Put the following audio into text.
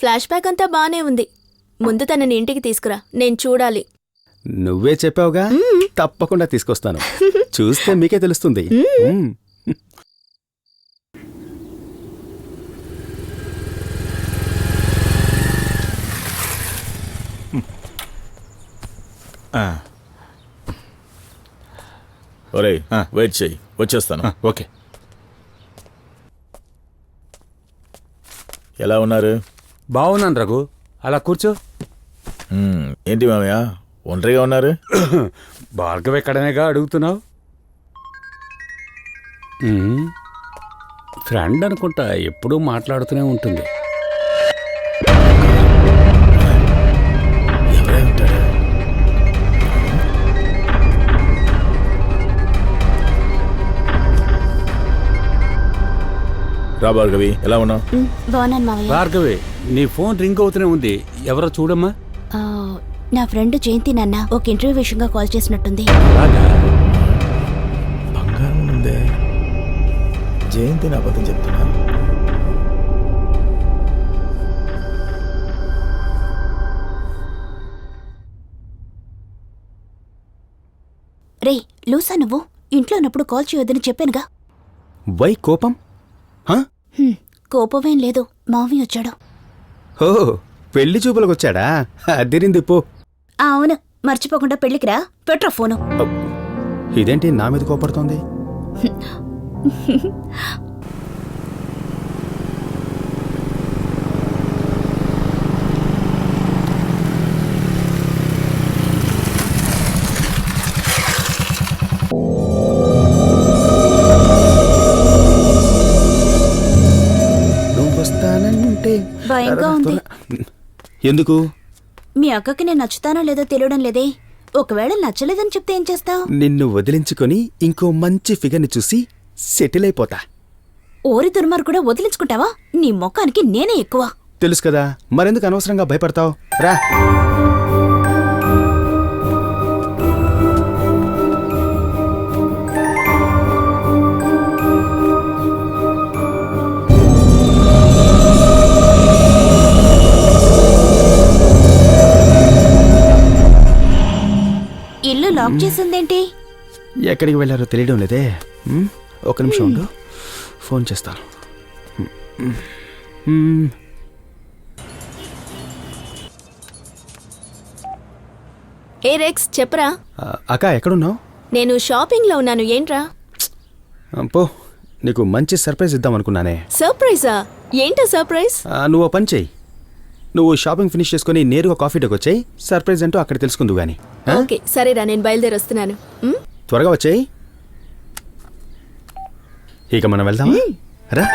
Flash back అంతా బానే ఉంది. ముందు తనని ఇంటికి తీసుకురా, నేను చూడాలి. నువ్వే చెప్పావుగా, తప్పకుండా తీసుకొస్తాను. చూస్తే మీకే తెలుస్తుంది. ఒరేయ్, వెయిట్ చెయ్యి, వచ్చేస్తాను. ఓకే. ఎలా ఉన్నారు? బాగున్నాను రఘు, అలా కూర్చో. ఏంటి మామయ్య ఒంటరిగా ఉన్నారు? భార్గవ్ ఎక్కడనేగా అడుగుతున్నావు? ఫ్రెండ్ అనుకుంటా, ఎప్పుడూ మాట్లాడుతూనే ఉంటుంది. ఎవరై ఉంటారు? రా భార్గవి, ఎలా ఉన్నావు? బాగున్నాను మావయ్య. భార్గవి, నీ ఫోన్ రింగ్ అవుతూనే ఉంది, ఎవరో చూడమ్మా. నా ఫ్రెండ్ జయంతి నాన్న ఒక ఇంటర్వ్యూ విషయంగా కాల్ చేసినట్టుంది. అలాగా? బంగారం ఉందే. జయంతి నా అబద్ధం చెప్తున్నా. రే లూసా, నువ్వు ఇంట్లో ఉన్నప్పుడు కాల్ చేయొద్దని చెప్పానుగా. వై కోపం? కోపమేం లేదు, మావి వచ్చాడు. ఓ, పెళ్లి చూపులకు వచ్చాడా? అదిరింది పో. అవును, మర్చిపోకుండా పెళ్లికి రా. Petra phone. ఇదేంటి నా మీద కోపడుతోంది? నువ్వు వస్తానంటే భయంగా ఉంది. ఎందుకు? మీ అక్కకి నేను నచ్చుతానో లేదో తెలియడం లేదే. ఒకవేళ నచ్చలేదని చెప్తే ఏం చేస్తావు? నిన్ను వదిలించుకొని ఇంకో మంచి ఫిగర్ని చూసి సెటిల్ అయిపోతా. ఓరి దుర్మార్ కూడా వదిలించుకుంటావా? నీ మొక్కానికి నేనే ఎక్కువ. తెలుసు కదా, మరెందుకు అనవసరంగా భయపడతావు? రా. ఇల్లు లాక్ చేసిందేంటి? ఎక్కడికి వెళ్ళారో తెలియడం లేదే. ఒక నిమిషం ఉండు, ఫోన్ చేస్తాను. ఏ రెక్స్, చెప్పరా. అక్క ఎక్కడున్నావు? నేను షాపింగ్ లో ఉన్నాను. ఏంట్రా? పో, నీకు మంచి సర్ప్రైజ్ ఇద్దాం అనుకున్నానే. సర్ప్రైజా? ఏంటో సర్ప్రైజ్? నువ్వు పని చెయ్యి, నువ్వు షాపింగ్ ఫినిష్ చేసుకుని నేరుగా కాఫీ డేకి వచ్చాయి. సర్ప్రైజ్ అంటూ అక్కడ తెలుసుకుందు గాని. ఓకే సరేరా, నేను బయలుదేరి వస్తున్నాను. త్వరగా వచ్చాయి. ఇక మనం వెళ్దామా? రా.